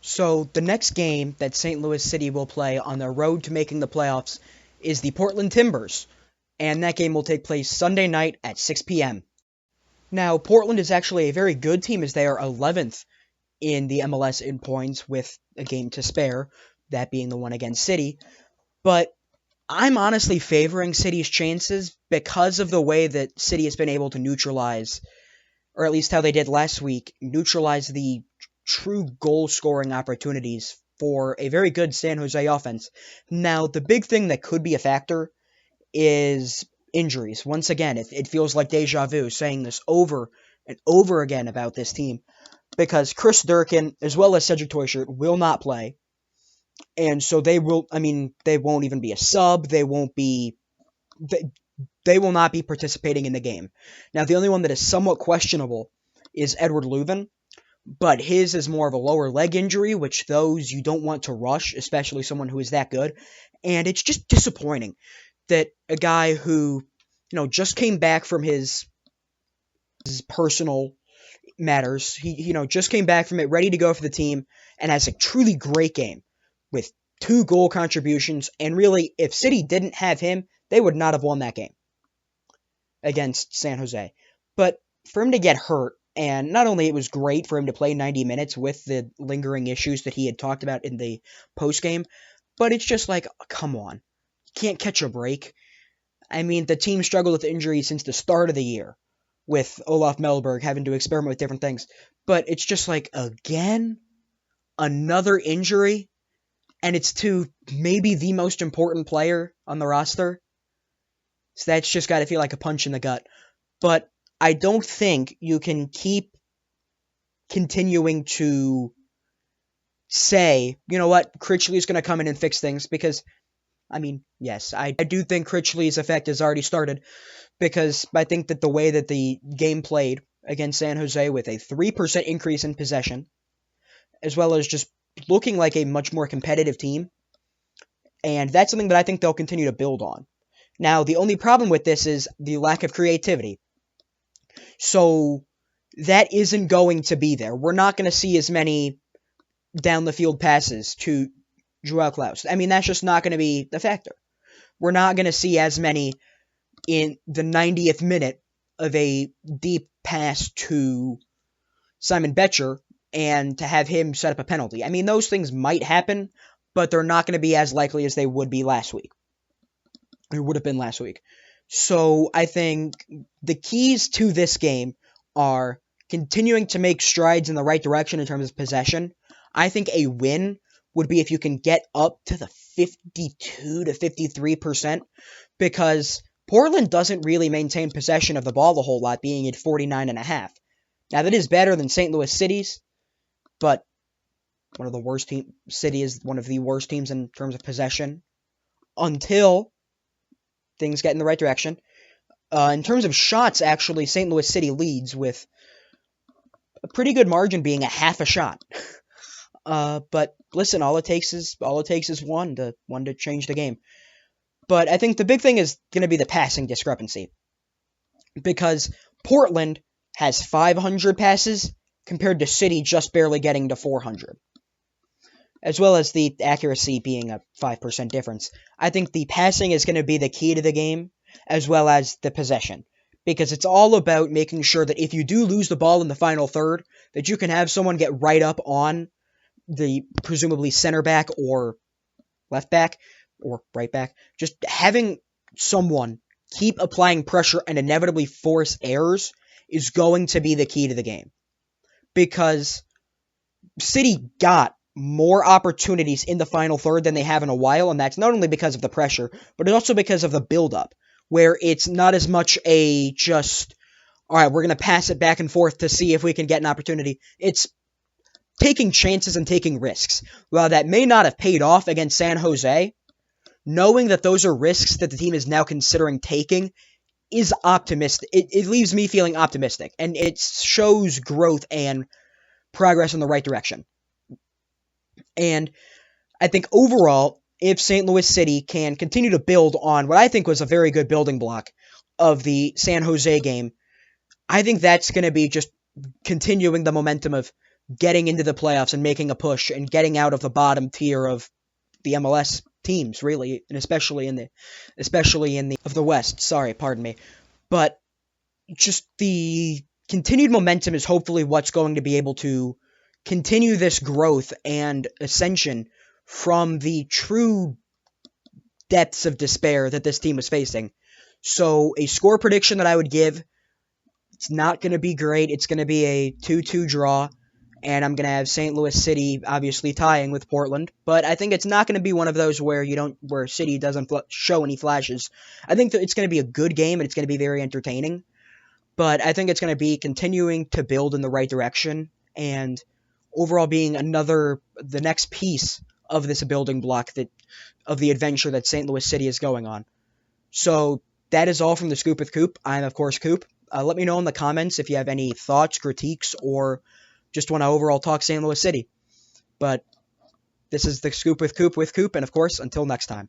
So the next game that St. Louis City will play on their road to making the playoffs is the Portland Timbers, and that game will take place Sunday night at 6 p.m. Now, Portland is actually a very good team as they are 11th in the MLS in points with a game to spare, that being the one against City, but I'm honestly favoring City's chances because of the way that City has been able to neutralize, or at least how they did last week, neutralize the true goal scoring opportunities for a very good San Jose offense. Now, the big thing that could be a factor is injuries. Once again, it feels like deja vu saying this over and over again about this team because Chris Durkin, as well as Cedric Toyshirt, will not play. And so they won't even be a sub. They will not be participating in the game. Now, the only one that is somewhat questionable is Edward Leuven, but his is more of a lower leg injury, which those you don't want to rush, especially someone who is that good. And it's just disappointing that a guy who, just came back from his personal matters, he just came back from it, ready to go for the team, and has a truly great game with 2 goal contributions. And really, if City didn't have him, they would not have won that game against San Jose. But for him to get hurt, and not only it was great for him to play 90 minutes with the lingering issues that he had talked about in the postgame, but it's just like, come on. You can't catch a break. I mean, the team struggled with injuries since the start of the year, with Olaf Melberg having to experiment with different things. But it's just like, again? Another injury? And it's to maybe the most important player on the roster? So that's just got to feel like a punch in the gut. But I don't think you can keep continuing to say, you know what, Critchley's going to come in and fix things, because, I mean, yes, I do think Critchley's effect has already started, because I think that the way that the game played against San Jose with a 3% increase in possession, as well as just looking like a much more competitive team, and that's something that I think they'll continue to build on. Now, the only problem with this is the lack of creativity. So that isn't going to be there. We're not going to see as many down the field passes to Joao Klaus. I mean, that's just not going to be the factor. We're not going to see as many in the 90th minute of a deep pass to Simon Betcher and to have him set up a penalty. I mean, those things might happen, but they're not going to be as likely as they would be last week. It would have been last week. So I think the keys to this game are continuing to make strides in the right direction in terms of possession. I think a win would be if you can get up to the 52 to 53%, because Portland doesn't really maintain possession of the ball a whole lot, being at 49.5. Now, that is better than St. Louis City's, but City is one of the worst teams in terms of possession until things get in the right direction. In terms of shots, actually, St. Louis City leads with a pretty good margin, being a half a shot. But listen, all it takes is one to change the game. But I think the big thing is going to be the passing discrepancy, because Portland has 500 passes compared to City just barely getting to 400, as well as the accuracy being a 5% difference. I think the passing is going to be the key to the game, as well as the possession, because it's all about making sure that if you do lose the ball in the final third, that you can have someone get right up on the presumably center back or left back or right back. Just having someone keep applying pressure and inevitably force errors is going to be the key to the game, because City got more opportunities in the final third than they have in a while, and that's not only because of the pressure, but it's also because of the build-up, where it's not as much a just, all right, we're going to pass it back and forth to see if we can get an opportunity. It's taking chances and taking risks. While that may not have paid off against San Jose, knowing that those are risks that the team is now considering taking is optimistic. It leaves me feeling optimistic, and it shows growth and progress in the right direction. And I think overall, if St. Louis City can continue to build on what I think was a very good building block of the San Jose game, I think that's going to be just continuing the momentum of getting into the playoffs and making a push and getting out of the bottom tier of the MLS teams, really, and especially in the of the West. Sorry, pardon me. But just the continued momentum is hopefully what's going to be able to continue this growth and ascension from the true depths of despair that this team was facing. So a score prediction that I would give, it's not going to be great. It's going to be a 2-2 draw, and I'm going to have St. Louis City obviously tying with Portland, but I think it's not going to be one of those where City doesn't show any flashes. I think that it's going to be a good game and it's going to be very entertaining, but I think it's going to be continuing to build in the right direction and overall being the next piece of this building block of the adventure that St. Louis City is going on. So that is all from the Scoop with Coop. I'm, of course, Coop. Let me know in the comments if you have any thoughts, critiques, or just want to overall talk St. Louis City. But this is the Scoop with Coop, and of course, until next time.